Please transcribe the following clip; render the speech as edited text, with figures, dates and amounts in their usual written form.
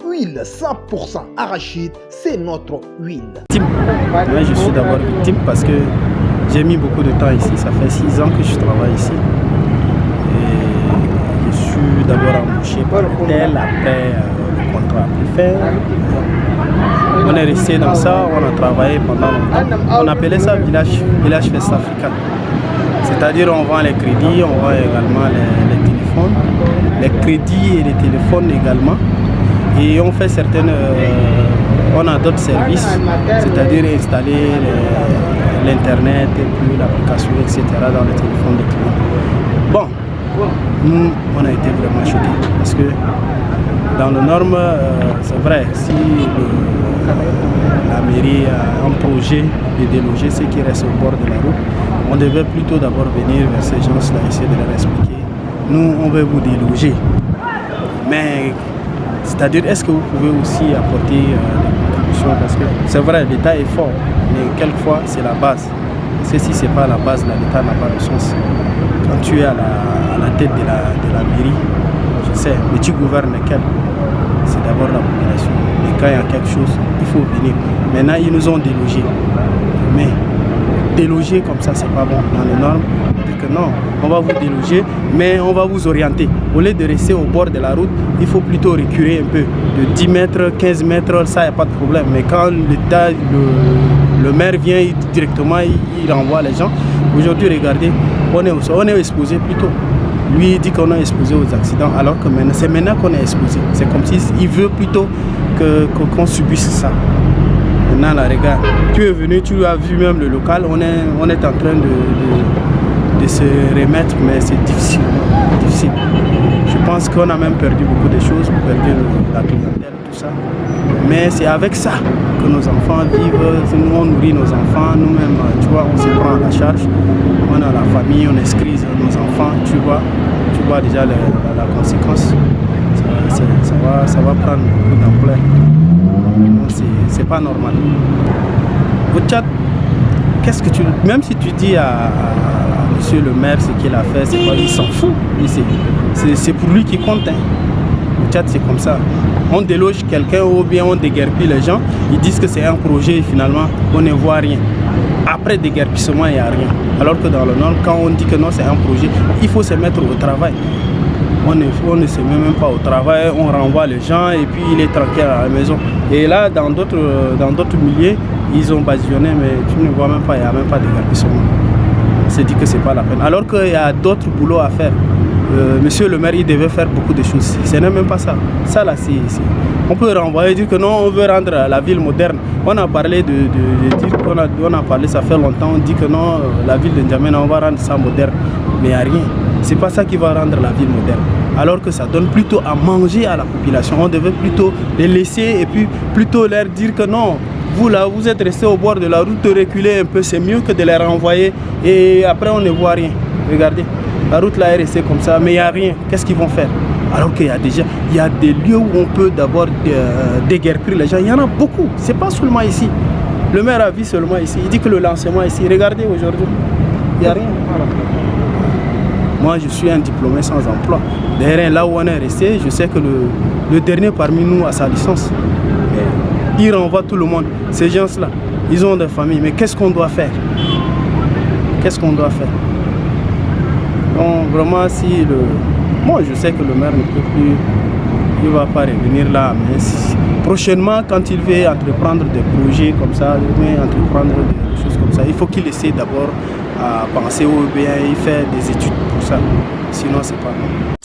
Huile 100% arachide, c'est notre huile. Moi, je suis d'abord victime parce que j'ai mis beaucoup de temps ici. Ça fait 6 ans que je travaille ici. Et je suis d'abord embauché par l'hôtel, après le contrat a pris fin. On est resté dans ça, on a travaillé pendant longtemps. On appelait ça village West Africa. C'est-à-dire on vend les crédits, on vend également les téléphones, les crédits et les téléphones également. Et on fait certaines, on a d'autres services, c'est-à-dire installer l'internet et puis l'application, etc. dans le téléphone des clients. Bon, nous, on a été vraiment choqués parce que dans les normes, c'est vrai, si la mairie a un projet de déloger ceux qui restent au bord de la route, on devait plutôt d'abord venir vers ces gens-là, essayer de leur expliquer. Nous, on veut vous déloger. Mais, c'est-à-dire, est-ce que vous pouvez aussi apporter des contributions? Parce que c'est vrai, l'État est fort, mais quelquefois, c'est la base. Parce que si ce n'est pas la base, l'État n'a pas de sens. Quand tu es à la tête de la mairie, je sais, mais tu gouvernes quel? C'est d'abord la population. Et quand il y a quelque chose, il faut venir. Maintenant, ils nous ont délogés. Mais déloger comme ça, c'est pas bon. Dans les normes, on dit que non, on va vous déloger, mais on va vous orienter. Au lieu de rester au bord de la route, il faut plutôt reculer un peu. De 10 mètres, 15 mètres, ça, il n'y a pas de problème. Mais quand l'État, le maire vient directement, il renvoie les gens. Aujourd'hui, regardez, on est exposé plutôt. Lui, il dit qu'on est exposé aux accidents, alors que c'est maintenant qu'on est exposé. C'est comme s'il veut plutôt qu'on subisse ça. Maintenant, là, regarde, tu es venu, tu as vu même le local, on est en train de se remettre, mais c'est difficile. Je pense qu'on a même perdu beaucoup de choses, perdu la clientèle, tout ça. Mais c'est avec ça que nos enfants vivent, nous on nourrit nos enfants, nous-mêmes, tu vois, on se prend à la charge. On a la famille, on inscrit nos enfants, tu vois déjà la conséquence. Ça va prendre beaucoup d'ampleur. C'est pas normal. Au Tchad, même si tu dis à monsieur le maire ce qu'il a fait, il s'en fout. C'est pour lui qui compte. Hein. Au Tchad, c'est comme ça. On déloge quelqu'un ou bien on déguerpit les gens. Ils disent que c'est un projet et finalement, on ne voit rien. Après déguerpissement, il n'y a rien. Alors que dans le Nord, quand on dit que non, c'est un projet, il faut se mettre au travail. On ne se met même pas au travail, on renvoie les gens et puis il est tranquille à la maison. Et là, dans d'autres milieux, ils ont basisionné, mais tu ne vois même pas, il n'y a même pas de déguerpissement. On s'est dit que ce n'est pas la peine. Alors qu'il y a d'autres boulots à faire. Monsieur le maire, il devait faire beaucoup de choses. Ce n'est même pas ça. Ça là, on peut renvoyer, dire que non, on veut rendre la ville moderne. On a parlé on a parlé, ça fait longtemps, on dit que non, la ville de N'Djamena, on va rendre ça moderne. Mais il n'y a rien. C'est pas ça qui va rendre la ville moderne. Alors que ça donne plutôt à manger à la population. On devait plutôt les laisser et puis plutôt leur dire que non, vous là, vous êtes restés au bord de la route, reculer un peu, c'est mieux que de les renvoyer et après on ne voit rien. Regardez, la route là est restée comme ça, mais il n'y a rien. Qu'est-ce qu'ils vont faire? Alors qu'il y a des lieux où on peut d'abord déguerpir les gens. Il y en a beaucoup, c'est pas seulement ici. Le maire a vu seulement ici, il dit que le lancement ici, regardez aujourd'hui, il n'y a rien. Moi, je suis un diplômé sans emploi. Derrière, là où on est resté, je sais que le dernier parmi nous a sa licence. Il renvoie tout le monde. Ces gens-là, ils ont des familles. Mais qu'est-ce qu'on doit faire? Qu'est-ce qu'on doit faire? Donc, vraiment, moi, je sais que le maire ne peut plus... Il ne va pas revenir là. Mais prochainement, quand il veut entreprendre des projets comme ça, il veut entreprendre des choses comme ça, il faut qu'il essaie d'abord à penser ou bien il fait des études pour ça. Sinon, c'est pas bon.